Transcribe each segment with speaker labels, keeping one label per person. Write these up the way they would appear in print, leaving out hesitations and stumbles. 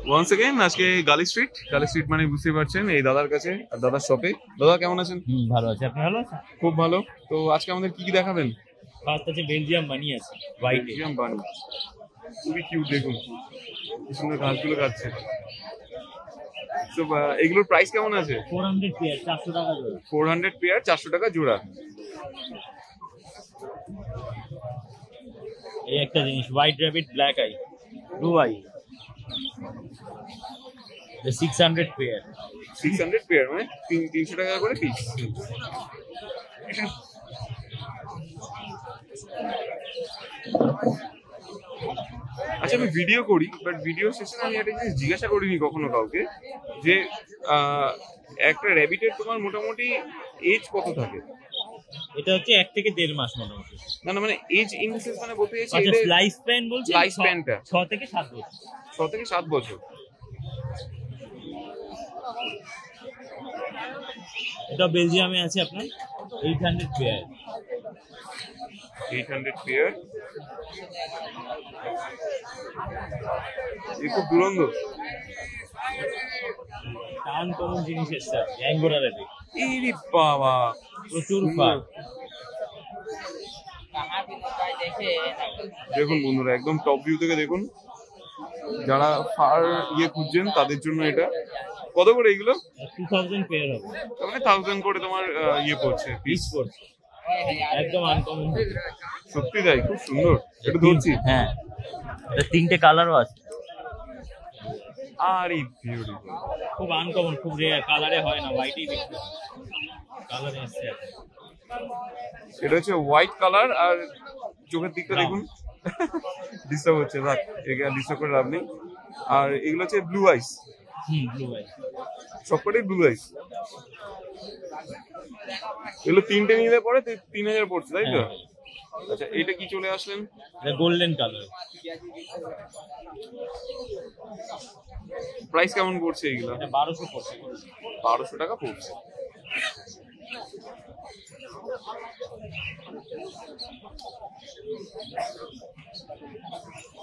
Speaker 1: Once again আজকে গালি street মানে বুঝতে পারছেন এই দাদার কাছে আর দাদার শপে। দাদা কেমন আছেন?
Speaker 2: ভালো আছে, আপনি ভালো আছেন?
Speaker 1: খুব ভালো। তো আজকে আমাদের কি কি দেখাবেন?
Speaker 2: ফার্স্ট আছে বেলজিয়াম বানি আছে, হোয়াইট
Speaker 1: বেলজিয়াম বানি, খুবই কিউট, দেখুন কি সুন্দর ঘাসগুলো খাচ্ছে। তো এগুলোর প্রাইস কেমন আছে?
Speaker 2: 400 পেয়ার 400 টাকা জোড়া।
Speaker 1: 400 পেয়ার 400 টাকা জোড়া।
Speaker 2: এই একটা জিনিস white rabbit black eye blue eye, 600 pair
Speaker 1: 600 pair মানে 300 টাকা করে পিস। আচ্ছা আমি ভিডিও করি, বাট ভিডিও শেষে আমি একটা জিনিস জিজ্ঞাসা করিনি কখনো কাউকে, যে একটা র‍্যাবিটের তোমার মোটামুটি এজ কত থাকে?
Speaker 2: এটা হচ্ছে 1 থেকে 1.5 মাস মোটামুটি।
Speaker 1: না মানে এজ ইন দ্য সেন্স মানে বলতে চাইছি
Speaker 2: আচ্ছা লাইফ স্প্যান বলছি,
Speaker 1: লাইফ স্প্যানটা
Speaker 2: 6 থেকে 7 বছর।
Speaker 1: 6 থেকে 7 বছর।
Speaker 2: এটা বেলজিয়ামে আছে আপনার 800 পেয়ার
Speaker 1: 800 পেয়ার। এই খুব দুরন্ত
Speaker 2: টান কোন জিনিস এসছে অ্যাঙ্গোরা রেডি।
Speaker 1: এই রে বাবা,
Speaker 2: প্রচুর ফার।
Speaker 1: দেখুন বন্ধুরা একদম টপ ভিউ থেকে দেখুন, যারা ফার খুঁজছেন তাদের জন্য এটা। কত করে এগুলো?
Speaker 2: 2000 পেয়ার হবে,
Speaker 1: তার মানে 1000 করে তোমার পড়ছে, পিস পড়ছে।
Speaker 2: একদম আনকমন।
Speaker 1: সত্যি তাই, খুব সুন্দর। একটু ধরছি।
Speaker 2: হ্যাঁ, এটা 3টে কালারও আছে।
Speaker 1: আরে বিউটিফুল,
Speaker 2: খুব আনকমন, খুব রেয়ার, কালারে হয় না, হোয়াইটই দেখতে কালারে আসছে।
Speaker 1: এটা হচ্ছে হোয়াইট কালার, আর চোখের দিকটা দেখুন ডিস্টার্ব হচ্ছে, রাখ একে ডিস্টার্ব করে লাভ নেই। আর এগুলো হচ্ছে ব্লু আইস।
Speaker 2: ব্লু আইস,
Speaker 1: সবকটাই ব্লু আইস। এগুলো 3টে নিলে পরে 3000 পড়ছে, তাই তো? আচ্ছা এটা কি চলে আসলেন?
Speaker 2: এটা গোল্ডেন কালার।
Speaker 1: প্রাইস কেমন পড়ছে এগুলো?
Speaker 2: এটা 1200 পড়ছে।
Speaker 1: 1200 টাকা পড়ছে।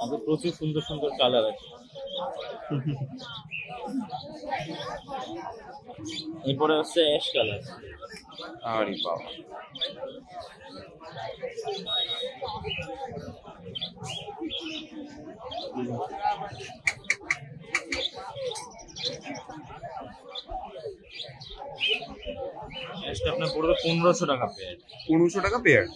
Speaker 2: আমাদের প্রচুর সুন্দর সুন্দর কালার আছে। এরপরে হচ্ছে অ্যাশ কালার।
Speaker 1: আরে বাবা,
Speaker 2: অ্যাশটা আপনার পড়বে 1500 টাকা পেয়ার।
Speaker 1: 1500 টাকা পেয়ার।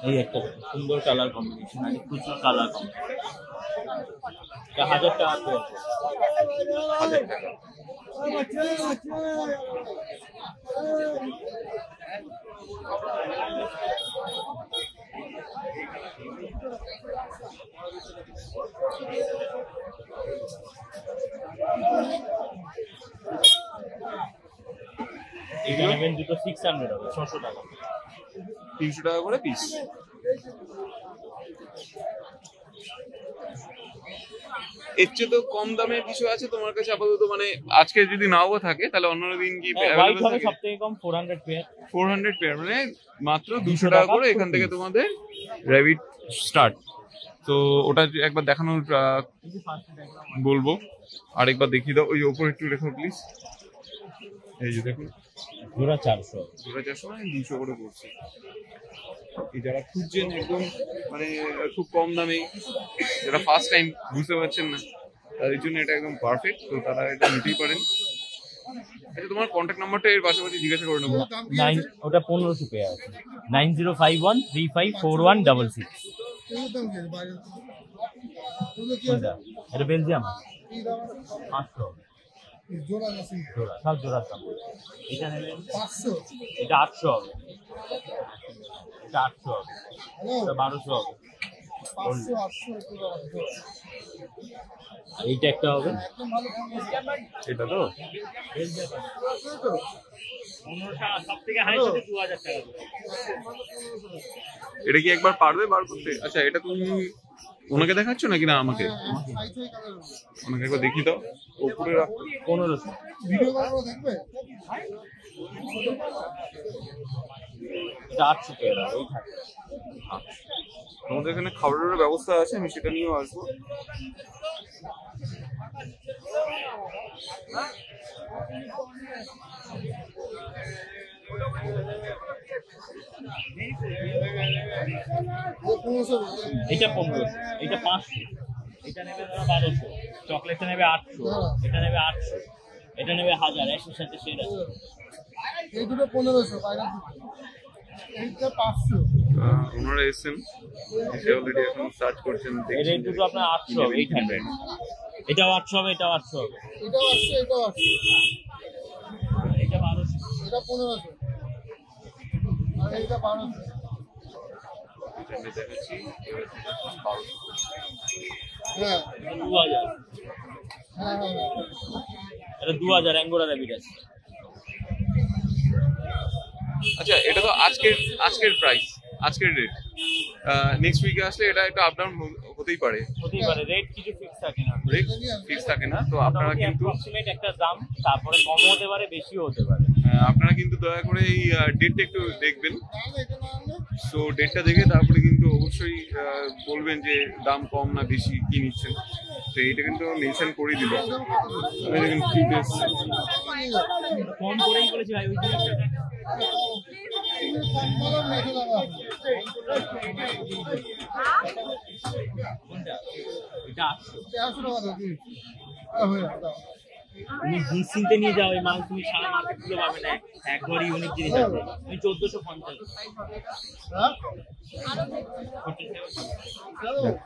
Speaker 2: এই একটা সুন্দর কালার কম্বিনেশন আছে, প্রচুর কালার কম্বিনেশন। এটা 1000 টাকা পেয়ার।
Speaker 1: 1000 টাকা।
Speaker 2: এখানে নেবেন দুটো 600 হবে, 600 টাকা।
Speaker 1: 300 টাকা করে পিস। এর চেয়ে তো কম দামের কিছু আছে তোমার কাছে আপাতত? মানে আজকে যদি নাও থাকে তাহলে অন্য দিন কি
Speaker 2: হোয়াইট হবে সবথেকে কম 400 পেয়ার।
Speaker 1: 400 পেয়ার মানে মাত্র 200 টাকা করে এখান থেকে তোমাদের র‍্যাবিট স্টার্ট। তো ওটা একবার দেখানোর বলবো, আরেকবার দেখিয়ে দাও। ওই ওপর একটু রেখো প্লিজ। এই যে দেখুন,
Speaker 2: জোড়া 400
Speaker 1: মানে 200 করে পড়ছে। এই যারা খুঁজছেন একদম মানে খুব কম দামে, যারা ফার্স্ট টাইম বুঝতে পারছেন না, তাদের জন্য এটা একদম পারফেক্ট। তো তারা এটা নিতেই পারেন। আচ্ছা তোমার কন্ট্যাক্ট নাম্বারটা এর পাশাপাশি জিজ্ঞাসা করে নেবো।
Speaker 2: 9 ওটা 1500 পেয়ার আছে। 9051354166। এটা বেলজিয়াম 500 জোড়া আছে, জোড়া সব জোড়া দাম। এটা নেবেন 500, এটা 800 হবে, এটা 800 হবে, এটা 1200 হবে, 500 800 এইটা একটা হবে।
Speaker 1: এটা তো
Speaker 2: সবথেকে হাই হচ্ছে 2000 টাকা।
Speaker 1: এটা কি একবার পারবে বার করতে? আচ্ছা এটা তুমি ওনাকে দেখাচ্ছ নাকি না আমাকে? ওনাকে একবার দেখিয়ে দাও। উপরে রাখো
Speaker 2: 1500 ভিডিও বানাবো, দেখবে এটা 800 টাকা ওই থাকে।
Speaker 1: আমাদের এখানে খাবারের ব্যবস্থা আছে, আমি সেটা নিয়েও আসবো।
Speaker 2: এটা 1500, এটা 500, এটা নেবে 1200, চকলেটটা নেবে 800, এটা নেবে 800, এটা নেবে 1000, 100 সাথে শেড আছে।
Speaker 3: এই দুটো 1500, এইটা 500।
Speaker 1: ওনারা এসেছেন, এসে অলরেডি এখন সার্চ করছেন।
Speaker 2: এই দুটো আপনার 800 হবে, 800, এটাও 800 হবে, এটাও 800 হবে,
Speaker 3: এটাও 800, এটাও 800,
Speaker 2: এটা 1200,
Speaker 3: এটা 1500, আর এইটা 1200।
Speaker 1: এটা নিতে গেছি, এবার 1200।
Speaker 3: হ্যাঁ
Speaker 2: 2000,
Speaker 3: হ্যাঁ হ্যাঁ হ্যাঁ।
Speaker 2: এটা 2000 অ্যাঙ্গোরা র্যাবিট আছে।
Speaker 1: আচ্ছা, এটা তো আজকের প্রাইস, আজকের রেট। নেক্সট উইকে আসলে এটা একটু আপ ডাউন হতেই পারে।
Speaker 2: হতেই পারে, রেট কিছু ফিক্স থাকে না,
Speaker 1: রেট ফিক্স থাকে না, তো আপনারা কিন্তু
Speaker 2: অ্যাপ্রক্সিমেট একটা দাম, তারপরে কমও হতে পারে, বেশিও হতে পারে।
Speaker 1: আপনারা কিন্তু দয়া করে এই ডেটটা একটু দেখবেন।
Speaker 3: না না, এটা না আনলে
Speaker 1: সো ডেটটা দেখে তারপরে কিন্তু অবশ্যই বলবেন যে দাম কম না বেশি কি নিচ্ছেন। তো এইটা কিন্তু মেনশন করে দিল। দেখুন কিউট এসছে।
Speaker 2: কম করেই বলেছি ভাই, ওই জিনিসটা
Speaker 3: কম বলার মেখে লাগা
Speaker 2: কোনটা? এটা 800।
Speaker 3: 150 টাকা দাও কি হয়ে দাও।
Speaker 2: তুমি জিন্স কিনতে নিয়ে যাও, এই মাল তুমি সারা মার্কেট গুলো পাবে না, একবারই ইউনিক জিনিস আছে। তুমি 1450।
Speaker 3: হ্যাঁ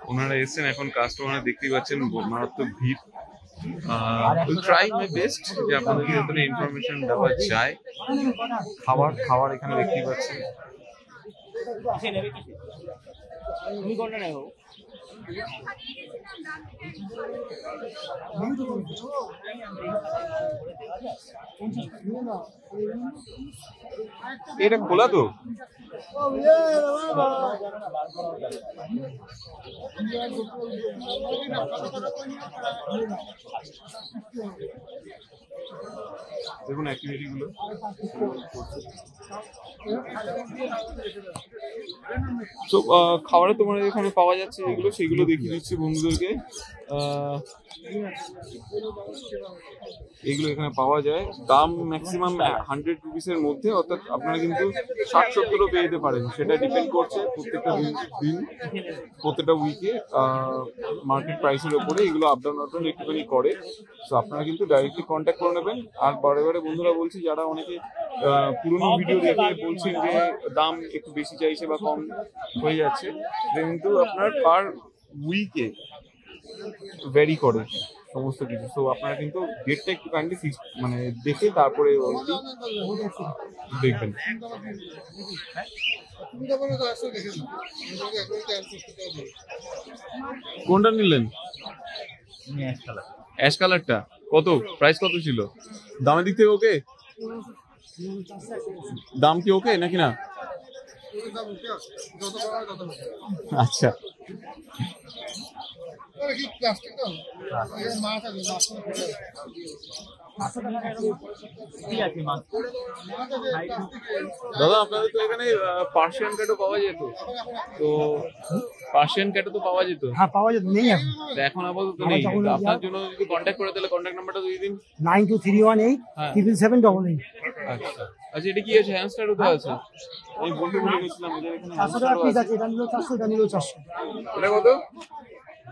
Speaker 1: ওনারা এসেছেন, এখন কাস্টমার দেখতেই পাচ্ছেন মারাত্মক ভিড়। উইল ট্রাই মাই বেস্ট যে আপনাদেরকে যতটা ইনফরমেশন দেওয়া যায়। খাবার এখানে দেখতেই পাচ্ছেন।
Speaker 2: কিসে নেবে, কিসে? তুমি কোনটা নেবো?
Speaker 1: এটা খোলা তো? দেখুন অ্যাক্টিভিটি গুলো। তো খাবারে তোমার এখানে পাওয়া যাচ্ছে যেগুলো, সেগুলো দেখিয়ে দিচ্ছি বন্ধুদেরকে। এগুলো এখানে পাওয়া যায়, দাম ম্যাক্সিমাম 100 রুপিসের মধ্যে, অর্থাৎ আপনারা কিন্তু 60-70ও পেয়ে যেতে পারেন। সেটা ডিপেন্ড করছে প্রত্যেকটা দিন, প্রত্যেকটা উইকে মার্কেট প্রাইসের উপরে এগুলো আপ ডাউন একটুখানি করে। তো আপনারা কিন্তু ডাইরেক্টলি কন্ট্যাক্ট করে নেবেন। আর বারে বারে বন্ধুরা বলছি, যারা অনেকে পুরোনো ভিডিও দেখে বলছেন যে দাম একটু বেশি চাইছে বা কম হয়ে যাচ্ছে, কিন্তু আপনার পার উইকে ভ্যারি করে সমস্ত কিছু। তো আপনারা কিন্তু ডেটটা একটু কাইন্ডলি ফিক্স মানে দেখে তারপরে দেখবেন। কোনটা নিলেন? অ্যাশ কালারটা কত? প্রাইস কত ছিল? দামের দিক থেকে ওকে? দাম কি ওকে নাকি না? আচ্ছা, দাদা আপনাদের তো এখানে পার্সিয়ান ক্যাটও পাওয়া যেত, তো পার্সিয়ান ক্যাটও তো পাওয়া যেত।
Speaker 4: হ্যাঁ পাওয়া যেত, নেই এখন।
Speaker 1: এখন আপাতত নেই। আপনার জন্য যদি কন্ট্যাক্ট করে, তাহলে কন্ট্যাক্ট নাম্বারটা দিয়ে দিন।
Speaker 4: 9231877788।
Speaker 1: আচ্ছা আচ্ছা, এটা কি আছে? হ্যামস্টারও তো আছে, আমি বলতে ভুলে গেছিলাম। এদের এখানে
Speaker 4: 400 টাকা পিস আছে, এটা নিলো 400, এটা নিলো 400।
Speaker 1: এটা কত?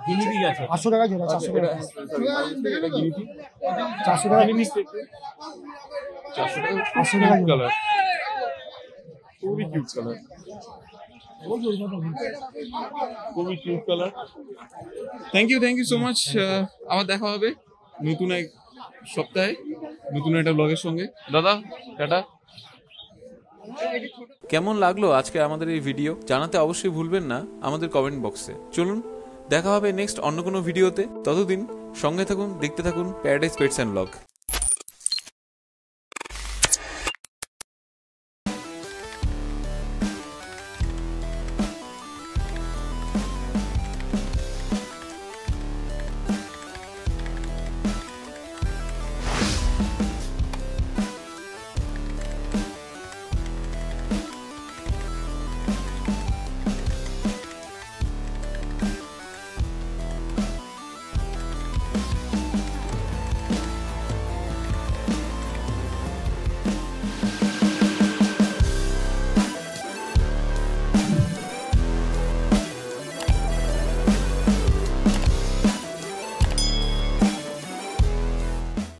Speaker 2: গিনিপিগ আছে
Speaker 4: 800 টাকা জোড়া, 400 টাকা।
Speaker 1: এটা গিনিপি
Speaker 4: 400 টাকা পিস।
Speaker 1: 400 টাকা।
Speaker 4: 800 টাকা জোড়া।
Speaker 1: কালার খুবই কিউট কালার, খুবই cute colour. Thank you so much. আবার দেখা হবে নতুন এক সপ্তাহে নতুন একটা ব্লগের সঙ্গে। দাদা টাটা।
Speaker 5: কেমন লাগলো আজকে আমাদের এই ভিডিও জানাতে অবশ্যই ভুলবেন না আমাদের কমেন্ট বক্সে। চলুন দেখা হবে নেক্সট অন্য কোনো ভিডিওতে। ততদিন সঙ্গে থাকুন, দেখতে থাকুন প্যারাডাইস পেটস অ্যান্ড ব্লগ।